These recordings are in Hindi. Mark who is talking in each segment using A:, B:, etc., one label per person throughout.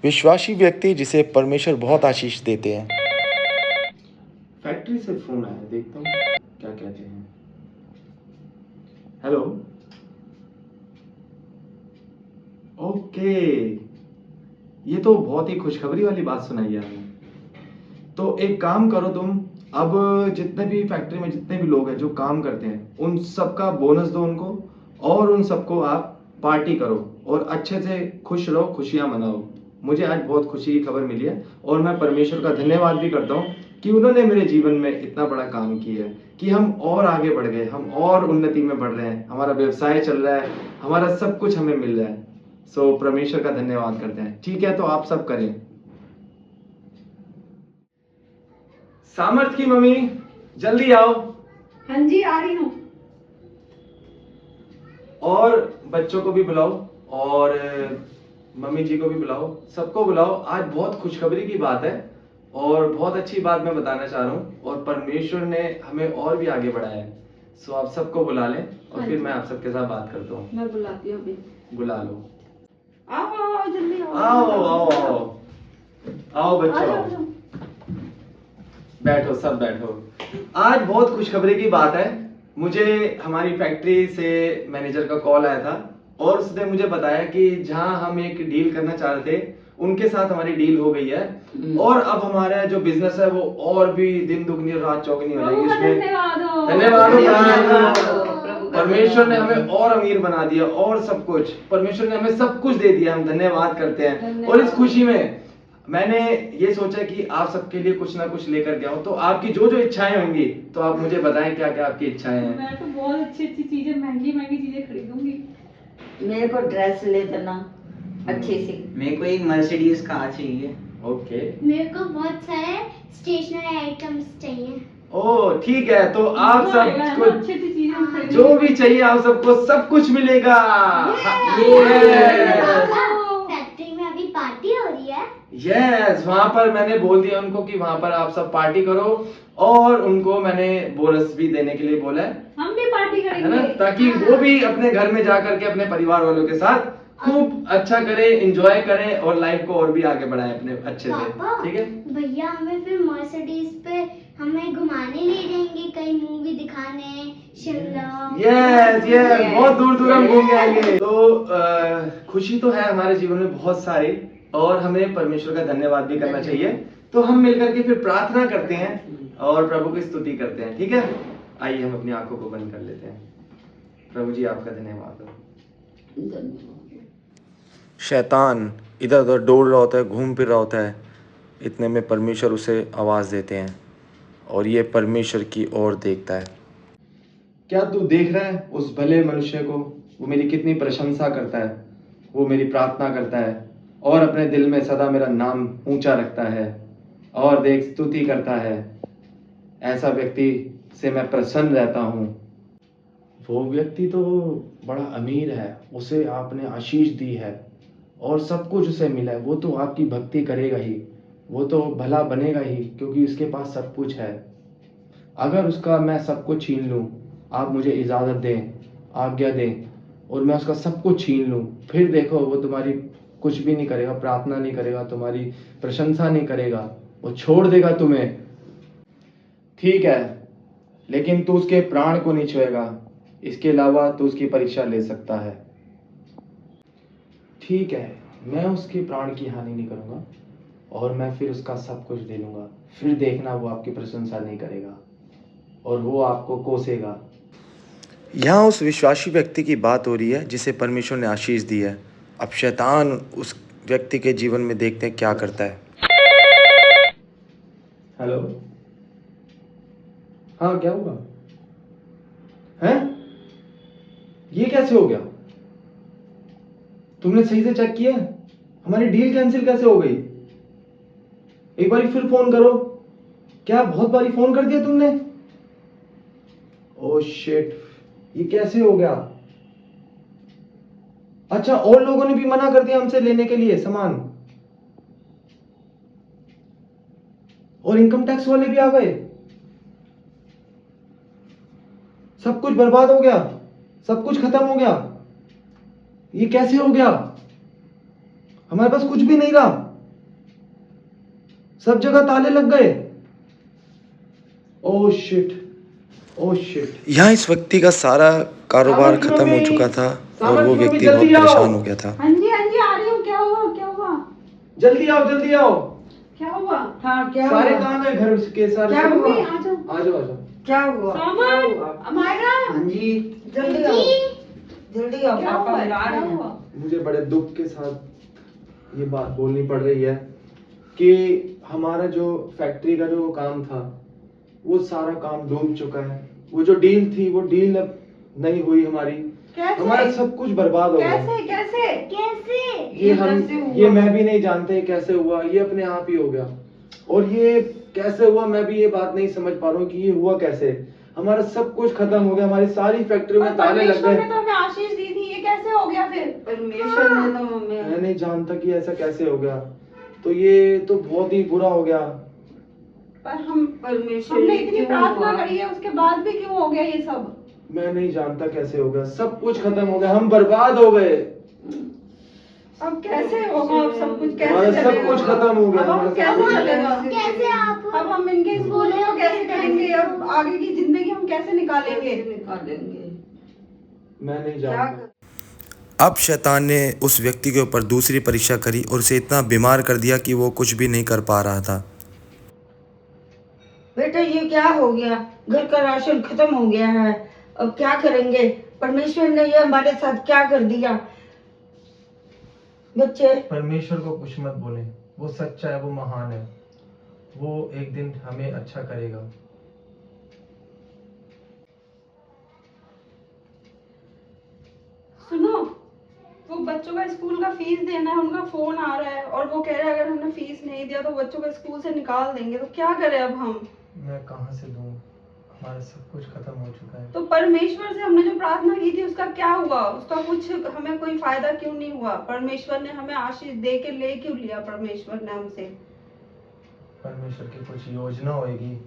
A: विश्वासी व्यक्ति जिसे परमेश्वर बहुत आशीष देते हैं।
B: फैक्ट्री से फोन आया, देखता हूँ क्या कहते हैं। हेलो, ओके, ये तो बहुत ही खुशखबरी वाली बात सुनाई है आपने। तो एक काम करो तुम, अब जितने भी फैक्ट्री में जितने भी लोग हैं जो काम करते हैं उन सबका बोनस दो उनको, और उन सबको आप पार्टी करो और अच्छे से खुश रहो, खुशियां मनाओ। मुझे आज बहुत खुशी की खबर मिली है और मैं परमेश्वर का धन्यवाद भी करता हूँ कि उन्होंने मेरे जीवन में इतना बड़ा काम किया है कि हम और आगे बढ़ गए, हम और उन्नति में बढ़ रहे हैं, हमारा व्यवसाय चल रहा है, हमारा सब कुछ हमें मिल रहा है। सो परमेश्वर का धन्यवाद करते हैं। ठीक है, तो आप सब करें। सामर्थ की मम्मी, जल्दी आओ।
C: हाँ जी, आ रही हूँ।
B: और बच्चों को भी बुलाओ और मम्मी जी को भी बुलाओ, सबको बुलाओ। आज बहुत खुशखबरी की बात है और बहुत अच्छी बात मैं बताना चाह रहा हूँ और परमेश्वर ने हमें और भी आगे बढ़ाया है। सो आप सबको बुला लें और
C: हाँ
B: फिर
C: जी।
B: मैं आप सबके साथ बात करता हूँ।
C: मैं बुलाती हूँ अभी।
B: बुला लो।
C: आओ आओ आओ, जल्दी आओ।
B: आओ आओ आओ आओ
C: आ
B: बच्चों,
C: जाओ, आ जाओ।
B: बैठो, सब बैठो। आज बहुत खुशखबरी की बात है। मुझे हमारी फैक्ट्री से मैनेजर का कॉल आया था और उसने मुझे बताया कि जहां हम एक डील करना चाह रहे थे उनके साथ हमारी डील हो गई है और अब हमारा जो बिजनेस है वो और भी दिन दुगनी और रात चौगनी हो जाएगी।
C: प्रभु का
B: इसमें
C: धन्यवाद हो।
B: धन्यवाद
C: प्रभु
B: हो।
C: का
B: परमेश्वर ने
C: धन्यवाद।
B: हमें और अमीर बना दिया और सब कुछ, परमेश्वर ने हमें सब कुछ दे दिया। हम धन्यवाद करते हैं। और इस खुशी में मैंने ये सोचा कि आप सबके लिए कुछ ना कुछ लेकर के आऊं। तो आपकी जो जो इच्छाएं होंगी तो आप मुझे बताएं क्या क्या आपकी इच्छाएं हैं।
C: मैं तो बहुत अच्छी अच्छी चीजें, महंगी महंगी चीजें खरीदूंगी।
D: मेरे को ड्रेस ले देना अच्छी सी।
E: मेरे को एक मर्सिडीज कार चाहिए।
B: ओके,
F: मेरे को बहुत सारे स्टेशनरी आइटम्स चाहिए।
B: ओ ठीक है, तो आप
C: मजा
B: सब
C: आएगा, है ना?
B: कुछ
C: अच्छी अच्छी चीजें हम खरीदेंगे।
B: जो भी चाहिए आप सबको सब कुछ मिलेगा।
F: फैक्ट्री में अभी पार्टी हो रही है।
B: यस, वहां पर मैंने बोल दिया उनको कि वहां पर आप सब पार्टी करो और उनको मैंने बोनस भी देने के लिए बोला
C: हम भी पार्टी
B: है ना,
C: करेंगे।
B: ताकि वो भी अपने घर में जाकर के अपने परिवार वालों के साथ खूब अच्छा करे, एंजॉय करें और लाइफ को और भी आगे बढ़ाएं अपने अच्छे से।
F: पापा,
B: ठीक है
F: भैया हमें फिर मर्सिडीज पे हमें घुमाने ले जाएंगे, कहीं मूवी दिखाने, शिमला।
B: यस यस, बहुत दूर दूर हम घूम के आएंगे। तो खुशी तो है हमारे जीवन में बहुत सारी और हमें परमेश्वर का धन्यवाद भी करना चाहिए। तो हम मिलकर के फिर प्रार्थना करते हैं और प्रभु की स्तुति करते हैं। ठीक है, आइए हम अपनी आंखों को बंद कर लेते हैं। प्रभु जी आपका धन्यवाद हो।
A: शैतान इधर उधर दौड़ रहा होता है, घूम फिर रहा होता है, इतने में परमेश्वर उसे आवाज़ देते हैं और ये परमेश्वर की ओर देखता है।
B: क्या तू देख रहा है उस भले मनुष्य को? वो मेरी कितनी प्रशंसा करता है, वो मेरी प्रार्थना करता है और अपने दिल में सदा मेरा नाम ऊंचा रखता है और देख स्तुति करता है। ऐसा व्यक्ति से मैं प्रसन्न रहता हूँ। वो व्यक्ति तो बड़ा अमीर है, उसे आपने आशीष दी है और सब कुछ उसे मिला है। वो तो आपकी भक्ति करेगा ही, वो तो भला बनेगा ही क्योंकि उसके पास सब कुछ है। अगर उसका मैं सब कुछ छीन लूं, आप मुझे इजाज़त दें, आज्ञा दें और मैं उसका सब कुछ छीन लूं, फिर देखो वो तुम्हारी कुछ भी नहीं करेगा, प्रार्थना नहीं करेगा, तुम्हारी प्रशंसा नहीं करेगा, वो छोड़ देगा तुम्हें। ठीक है, लेकिन तू उसके प्राण को नहीं छुएगा, इसके अलावा तू उसकी परीक्षा ले सकता है। ठीक है, मैं उसके प्राण की हानि नहीं करूंगा और मैं फिर उसका सब कुछ दे लूंगा। फिर देखना वो आपकी प्रशंसा नहीं करेगा और वो आपको कोसेगा।
A: यहाँ उस विश्वासी व्यक्ति की बात हो रही है जिसे परमेश्वर ने आशीष दी है। अब शैतान उस व्यक्ति के जीवन में देखते हैं क्या करता है।
B: हेलो, हाँ क्या हुआ है? ये कैसे हो गया? तुमने सही से चेक किया? हमारी डील कैंसिल कैसे हो गई? एक बारी फिर फोन करो। क्या बहुत बारी फोन कर दिया तुमने? ओह शिट, ये कैसे हो गया? अच्छा, और लोगों ने भी मना कर दिया हमसे लेने के लिए सामान और इनकम टैक्स वाले भी आ गए। सब कुछ बर्बाद हो गया, सब कुछ खत्म हो गया। ये कैसे हो गया? हमारे पास कुछ भी नहीं रहा। सब जगह ताले लग गए। Oh shit, oh shit.
A: यहाँ इस व्यक्ति का सारा कारोबार खत्म हो चुका था और वो व्यक्ति बहुत परेशान हो गया था।
C: हाँ जी आ रही हूँ। क्या हुआ क्या हुआ
B: जल्दी आओ, जल्दी आओ।
C: क्या हुआ?
D: हाँ क्या
B: सारे
D: हुआ?
B: काम है घर के सारे।
D: क्या हुआ?
C: मम्मी, आ जाओ।
B: आ जाओ, आ जाओ।
D: क्या हुआ?
C: सामान अमायरा
E: हाँ जी।
D: जल्दी आओ, जल्दी आओ,
C: क्या
D: पापा
C: हुआ?
D: बुला
C: क्या
D: रहे हैं।
C: हुआ?
B: मुझे बड़े दुख के साथ ये बात बोलनी पड़ रही है कि हमारा जो फैक्ट्री का जो काम था वो सारा काम डूब चुका है। वो जो डील थी वो डील अब नहीं हुई हमारी।
C: कैसे?
B: हमारा सब कुछ बर्बाद हो गया।
C: कैसे कैसे?
F: कैसे?
B: ये
D: कैसे हुआ?
B: ये मैं भी नहीं जानते कैसे हुआ, ये अपने आप ही हो गया। और ये कैसे हुआ मैं भी ये बात नहीं समझ पा रहा हूँ कि ये हुआ कैसे। हमारा सब कुछ खत्म हो गया, हमारी सारी फैक्ट्री में ताले लग
C: परमेश्वर ने
B: गए।
C: तो हमें आशीष दी थी, ये कैसे हो गया फिर?
D: परमेश्वर ने तो हमें
B: मैं नहीं जानता कि ऐसा कैसे हो गया। तो ये तो बहुत ही बुरा हो गया।
C: पर हम
D: परमेश्वर
C: हमने
D: ने
C: इतनी
D: क्यों
C: प्रार्थना
D: हुआ?
C: करी है, उसके बाद भी क्यों हो गया ये सब?
B: मैं नहीं जानता कैसे हो गया, सब कुछ खत्म हो गया, हम बर्बाद हो गए।
C: अब कैसे होगा? अब सब कुछ
B: हमारा
C: कैसे
B: सब
C: चलेगा?
B: कुछ खत्म हो गया,
C: अब हम
B: हमारा सब
C: कैसे
B: कुछ-
C: चलेगा?
F: कैसे आप?
C: अब हम इनके स्कूलों को कैसे करेंगे? अब आगे की जिंदगी हम कैसे निकालेंगे?
D: निकालेंगे
B: मैं नहीं
D: क्या
B: जानता।
D: कर-
A: अब शैतान ने उस व्यक्ति के ऊपर दूसरी परीक्षा करी और उसे इतना बीमार कर दिया कि वो कुछ भी नहीं कर पा रहा था।
D: बेटा ये क्या हो गया? घर का राशन खत्म हो गया है, अब क्या करेंगे? परमेश्वर ने ये हमारे साथ क्या कर दिया? बच्चे
B: परमेश्वर को कुछ मत बोले, वो सच्चा है, वो महान है, वो एक दिन हमें अच्छा करेगा।
C: सुनो, वो बच्चों का स्कूल का फीस देना है, उनका फोन आ रहा है और वो कह रहे हैं अगर हमने फीस नहीं दिया तो बच्चों को स्कूल से निकाल देंगे। तो क्या करें अब हम?
B: मैं कहाँ से दूँ, हमारा सब कुछ खत्म हो चुका है।
C: तो परमेश्वर से हमने जो प्रार्थना की थी उसका क्या हुआ? उसका कुछ हमें कोई फायदा क्यों नहीं हुआ? परमेश्वर ने हमें आशीष दे के ले क्यों लिया? परमेश्वर ने हमसे
B: परमेश्वर की कुछ योजना होगी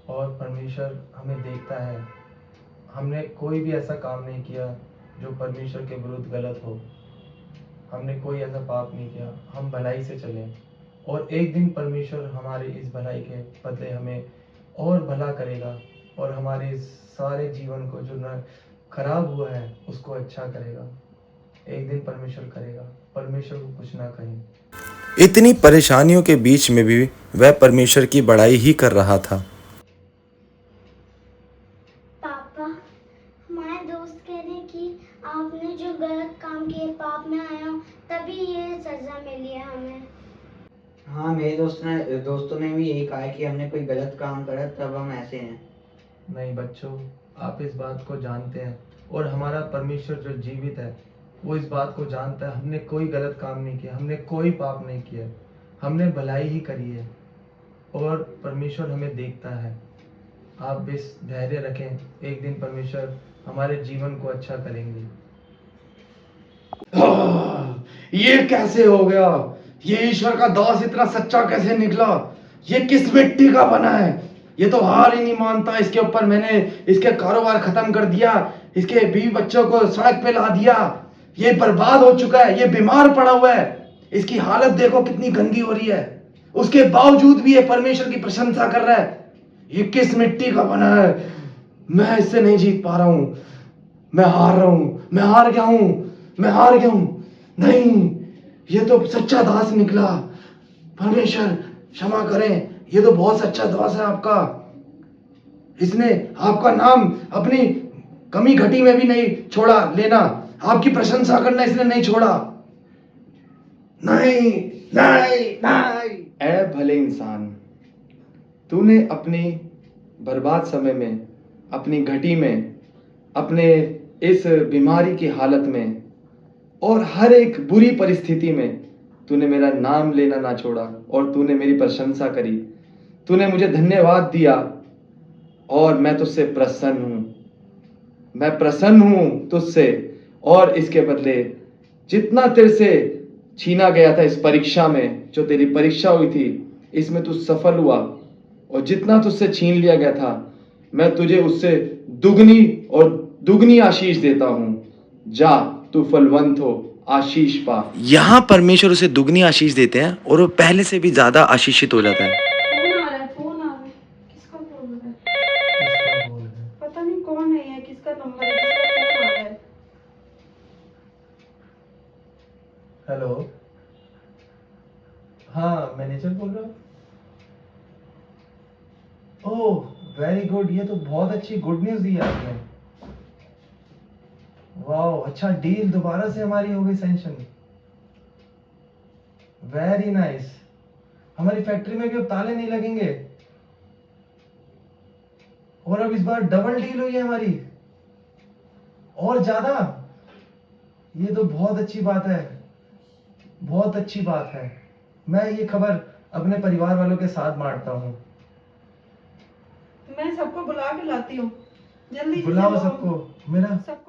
B: और परमेश्वर हमें देखता है। हमने कोई भी ऐसा काम नहीं किया जो परमेश्वर के विरुद्ध गलत हो। हमने कोई ऐसा पाप नहीं किया, हम भलाई से चले और एक दिन परमेश्वर हमारे इस भलाई के बदले हमें और भला करेगा और हमारे इस सारे जीवन को जो न खराब हुआ है उसको अच्छा करेगा। एक दिन परमेश्वर करेगा, परमेश्वर को कुछ ना कहें।
A: इतनी परेशानियों के बीच में भी वह परमेश्वर की बड़ाई ही कर रहा था।
F: पापा, हमारे दोस्त कह रहे हैं कि आपने जो गलत काम किए, पाप में आया हूँ, तभी ये सजा मिली है हमें।
E: हाँ, मेरे दोस्तों ने भी यही कहा है कि हमने कोई गलत काम करा तब हम ऐसे हैं।
B: नहीं बच्चों, आप इस बात को जानते हैं और हमारा परमेश्वर जो जीवित है वो इस बात को जानता है। हमने कोई गलत काम नहीं किया, हमने कोई पाप नहीं किया, हमने भलाई ही करी है और परमेश्वर हमें देखता है। आप बस धैर्य रखें, एक दिन परमेश्वर हमारे जीवन को अच्छा करेंगे। ये कैसे हो गया? ये ईश्वर का दास इतना सच्चा कैसे निकला? ये किस मिट्टी का बना है? ये तो हार ही नहीं मानता। इसके ऊपर मैंने इसके कारोबार खत्म कर दिया, इसके बीवी बच्चों को सड़क पे ला दिया, ये बर्बाद हो चुका है, ये बीमार पड़ा हुआ है, इसकी हालत देखो कितनी गंदी हो रही है। उसके बावजूद भी ये परमेश्वर की प्रशंसा कर रहा है। ये किस मिट्टी का बना है? मैं इससे नहीं जीत पा रहा हूं, मैं हार रहा हूं, मैं हार गया हूं, मैं हार गया हूं। नहीं, ये तो सच्चा दास निकला। परमेश्वर क्षमा करें, ये तो बहुत सच्चा दास है आपका। इसने आपका नाम अपनी कमी घटी में भी नहीं छोड़ा लेना, आपकी प्रशंसा करना इसने नहीं छोड़ा। नहीं नहीं नहीं। ऐ भले इंसान, तूने अपनी बर्बाद समय में, अपनी घटी में, अपने इस बीमारी की हालत में और हर एक बुरी परिस्थिति में तूने मेरा नाम लेना ना छोड़ा और तूने मेरी प्रशंसा करी। तूने मुझे धन्यवाद दिया और मैं तुझसे प्रसन्न हूं। मैं प्रसन्न हूं तुझसे और इसके बदले जितना तेरे से छीना गया था इस परीक्षा में, जो तेरी परीक्षा हुई थी, इसमें तू सफल हुआ और जितना तुझसे छीन लिया गया था मैं तुझे उससे दुगनी और दुगनी आशीष देता हूं। जा, तू फलवंत हो, आशीष पा।
A: यहाँ परमेश्वर उसे दुगनी आशीष देते हैं और वो पहले से भी ज्यादा आशीषित हो जाता है।
C: फोन आ रहा है किसका फोन आ रहा है? पता नहीं कौन है ये, किसका नंबर है, किसका फोन आ रहा है?
B: हेलो, हाँ मैनेजर बोल रहा हूँ। ओह वेरी गुड, ये तो बहुत अच्छी गुड न्यूज़ दी आपने। वाह, अच्छा डील दोबारा से हमारी हो गई सैंक्शन। Very nice. हमारी फैक्ट्री में भी अब ताले नहीं लगेंगे और अब इस बार डबल डील हुई है हमारी और ज्यादा। ये तो बहुत अच्छी बात है, बहुत अच्छी बात है। मैं ये खबर अपने परिवार वालों के साथ बांटता हूँ।
C: मैं सबको बुला के लाती हूँ, जल्दी से
B: बुलाओ
C: चलो।
B: सबको। मेरा
C: सबको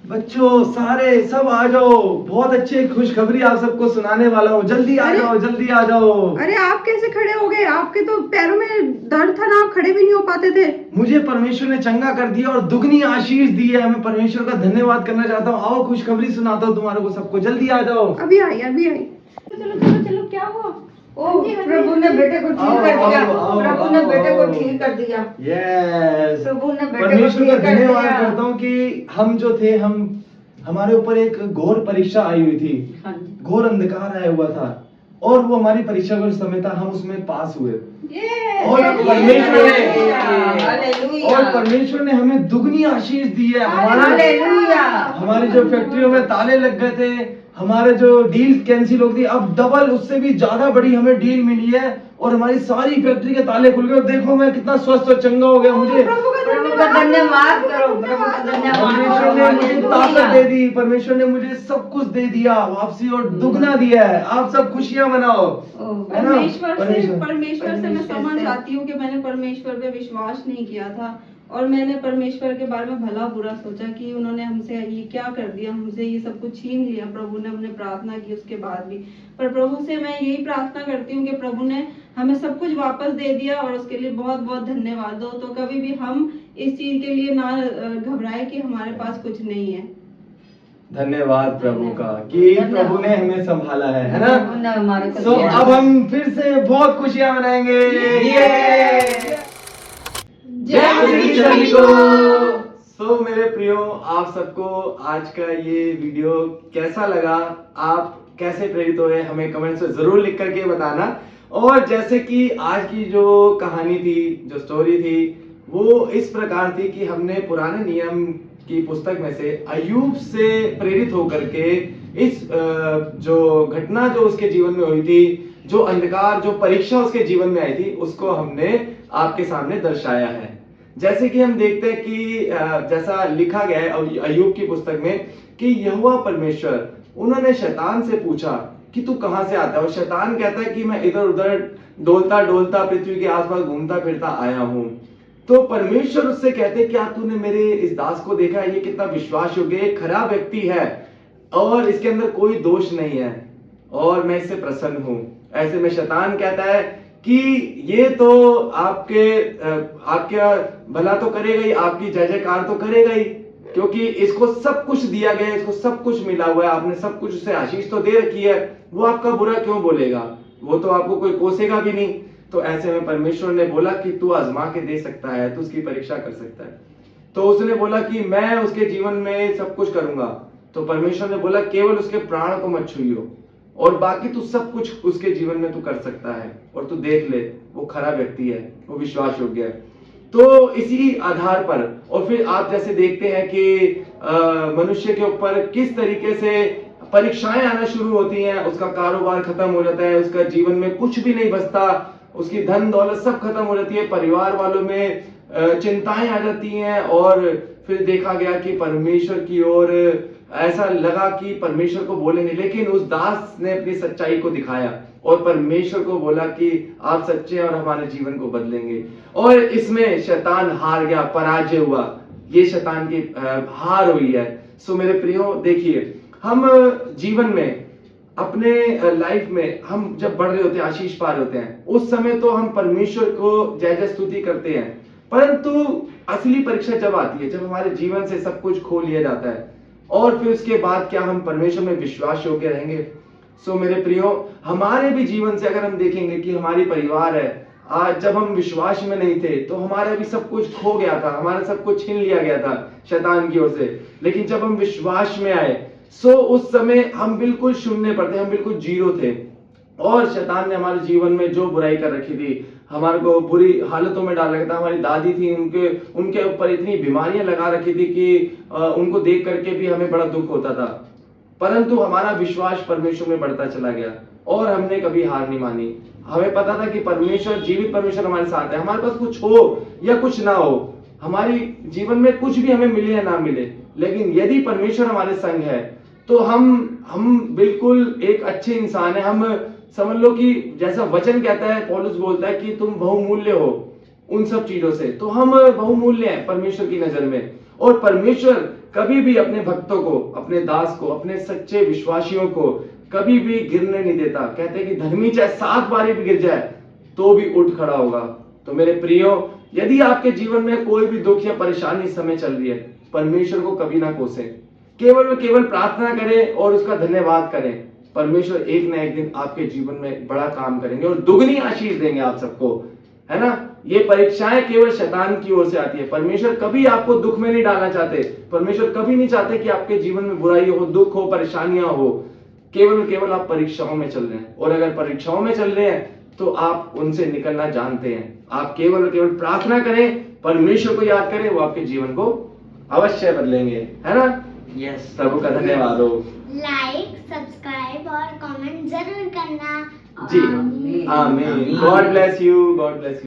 B: बच्चों सारे सब आ जाओ, बहुत अच्छी खुशखबरी आप सबको सुनाने वाला हूँ। जल्दी आ जाओ, जल्दी आ जाओ।
C: अरे आप कैसे खड़े हो गए? आपके तो पैरों में दर्द था ना, आप खड़े भी नहीं हो पाते थे।
B: मुझे परमेश्वर ने चंगा कर दिया और दुगनी आशीष दी है। मैं परमेश्वर का धन्यवाद करना चाहता हूँ। आओ खुशखबरी सुनाता हूँ तुम्हारे को सबको, जल्दी आ जाओ।
C: अभी आई अभी आई। चलो चलो चलो, क्या हुआ?
D: ओ प्रभु ने बेटे को ठीक कर दिया, प्रभु ने बेटे को ठीक कर दिया।
B: यस,
D: प्रभु ने बेटे को
B: परमेश्वर का
D: ठीक कर
B: धन्यवाद
D: दिया।
B: करता हूँ कि हम जो थे, हमारे ऊपर एक घोर परीक्षा आई हुई थी,
D: हाँ जी।
B: घोर अंधकार आया हुआ था और वो हमारी परीक्षा का समय था, हम उसमें पास हुए। और परमेश्वर ने हमें दुगनी आशीष दी है। हमारी जो फैक्ट्रियों में ताले लग गए थे, हमारे जो डील कैंसिल हो गई, अब डबल उससे भी ज्यादा बड़ी हमें डील मिली है और हमारी सारी फैक्ट्री के ताले खुल गए। देखो मैं कितना स्वस्थ और चंगा हो गया। मुझे
D: प्रभु का धन्यवाद करो, प्रभु का धन्यवाद।
B: परमेश्वर ने मुझे ताकत दे दी, परमेश्वर ने मुझे सब कुछ दे दिया वापसी और दुगना दिया है। आप सब खुशियां मनाओ, है ना?
C: परमेश्वर से मैं समझ आती हूँ कि मैंने परमेश्वर पे विश्वास नहीं किया था और मैंने परमेश्वर के बारे में भला बुरा सोचा कि उन्होंने हमसे ये क्या कर दिया, हमसे ये सब कुछ छीन लिया। प्रभु ने हमने प्रार्थना की उसके बाद भी, पर प्रभु से मैं यही प्रार्थना करती हूँ कि प्रभु ने हमें सब कुछ वापस दे दिया और उसके लिए बहुत बहुत धन्यवाद दो। तो कभी भी हम इस चीज के लिए ना घबराए कि हमारे पास कुछ नहीं है।
B: धन्यवाद प्रभु का कि प्रभु ने हमें संभाला है ना?
D: प्रभु ने हमारे को
B: तो
D: दिया।
B: अब हम फिर से बहुत खुशियां मनाएंगे। जय मसीह सभी को। सो मेरे प्रियो, आप सबको आज का ये वीडियो कैसा लगा, आप कैसे प्रेरित हुए, हमें कमेंट्स में जरूर लिख करके बताना। और जैसे कि आज की जो कहानी थी, जो स्टोरी थी, वो इस प्रकार थी कि हमने पुराने नियम की पुस्तक में से अय्यूब से प्रेरित होकर के इस जो घटना जो उसके जीवन में हुई थी, जो अंधकार, जो परीक्षा उसके जीवन में आई थी, उसको हमने आपके सामने दर्शाया है। जैसे कि हम देखते हैं कि जैसा लिखा गया है अय्यूब की पुस्तक में कि यहोवा परमेश्वर, उन्होंने शैतान से पूछा कि तू कहां से आता है, और शैतान कहता है कि मैं इधर उधर डोलता डोलता पृथ्वी के आसपास घूमता फिरता आया हूं। तो परमेश्वर उससे कहते, क्या तूने मेरे इस दास को देखा है? ये कितना विश्वास योग्य, एक खराब व्यक्ति है और इसके अंदर कोई दोष नहीं है और मैं इससे प्रसन्न हूं। ऐसे में शैतान कहता है कि ये तो आपके भला तो करेगा ही, आपकी जय जयकार तो करेगा ही, क्योंकि इसको सब कुछ दिया गया, इसको सब कुछ मिला हुआ है, आपने सब कुछ उसे आशीष तो दे रखी है, वो आपका बुरा क्यों बोलेगा? वो तो आपको कोई कोसेगा भी नहीं। तो ऐसे में परमेश्वर ने बोला कि तू आजमा के दे सकता है, तू उसकी परीक्षा कर सकता है। तो उसने बोला कि मैं उसके जीवन में सब कुछ करूंगा। तो परमेश्वर ने बोला केवल उसके प्राण को मत छुइयो और बाकी तू सब कुछ उसके जीवन में तू कर सकता है, और तू देख ले वो खरा व्यक्ति है, वो विश्वास योग्य है। तो इसी आधार पर और फिर आप जैसे देखते हैं कि मनुष्य के ऊपर किस तरीके से परीक्षाएं आना शुरू होती हैं, उसका कारोबार खत्म हो जाता है, उसका जीवन में कुछ भी नहीं बचता, उसकी धन दौलत सब खत्म हो जाती है, परिवार वालों में चिंताएं आ जाती हैं। और फिर देखा गया कि परमेश्वर की ओर ऐसा लगा कि परमेश्वर को बोलेंगे, लेकिन उस दास ने अपनी सच्चाई को दिखाया और परमेश्वर को बोला कि आप सच्चे हैं और हमारे जीवन को बदलेंगे। और इसमें शैतान हार गया, पराजय हुआ, ये शैतान की हार हुई है। सो मेरे प्रियो, देखिए हम जीवन में अपने लाइफ में हम जब बढ़ रहे होते हैं, आशीष पा रहे होते हैं, उस समय तो हम परमेश्वर को जय जय स्तुति करते हैं, परंतु असली परीक्षा जब आती है, जब हमारे जीवन से सब कुछ खो लिया जाता है, और फिर उसके बाद क्या हम परमेश्वर में विश्वास योग्य रहेंगे? सो मेरे प्रियो, हमारे भी जीवन से अगर हम देखेंगे कि हमारी परिवार है, आज जब हम विश्वास में नहीं थे तो हमारा भी सब कुछ खो गया था, हमारा सब कुछ छीन लिया गया था शैतान की ओर से। लेकिन जब हम विश्वास में आए, सो उस समय हम बिल्कुल शून्य पर थे, हम बिल्कुल जीरो थे, और शैतान ने हमारे जीवन में जो बुराई कर रखी थी, हमारे को बुरी हालतों में डाल रखा था। हमारी दादी थी, उनके ऊपर इतनी बीमारियां लगा रखी थी कि उनको देख करके भी हमें बड़ा दुख होता था। परंतु हमारा विश्वास परमेश्वर में बढ़ता चला गया और हमने कभी हार नहीं मानी। हमें पता था कि परमेश्वर, जीवित परमेश्वर हमारे साथ है। हमारे पास कुछ हो या कुछ ना हो, हमारी जीवन में कुछ भी हमें मिले या ना मिले, लेकिन यदि परमेश्वर हमारे संग है तो हम बिल्कुल एक अच्छे इंसान है। हम समझ लो कि जैसा वचन कहता है, पौलुस बोलता है कि तुम बहुमूल्य हो उन सब चीजों से, तो हम बहुमूल्य हैं परमेश्वर की नजर में। और परमेश्वर कभी भी अपने भक्तों को, अपने दास को, अपने सच्चे विश्वासियों को कभी भी गिरने नहीं देता। कहते हैं कि धर्मी चाहे 7 बार भी गिर जाए तो भी उठ खड़ा होगा। तो मेरे प्रियो, यदि आपके जीवन में कोई भी दुख या परेशानी इस समय चल रही है, परमेश्वर को कभी ना कोसें, केवल प्रार्थना करें और उसका धन्यवाद करें। परमेश्वर एक ना एक दिन आपके जीवन में बड़ा काम करेंगे और दुगनी आशीष देंगे आप सबको, है ना। ये परीक्षाएं केवल शैतान की ओर से आती है। परमेश्वर कभी आपको दुख में नहीं डालना चाहते। परमेश्वर कभी नहीं चाहते कि आपके जीवन में बुराई हो, दुख हो, परेशानियां हो। केवल आप परीक्षाओं में चल रहे हैं, और अगर परीक्षाओं में चल रहे हैं तो आप उनसे निकलना जानते हैं। आप केवल प्रार्थना करें, परमेश्वर को याद करें, वो आपके जीवन को अवश्य बदलेंगे, है ना।
E: यस,
B: प्रभु का धन्यवाद हो।
F: लाइक, सब्सक्राइब और कमेंट जरूर करना।
B: जी, आमीन। God bless you, God bless you.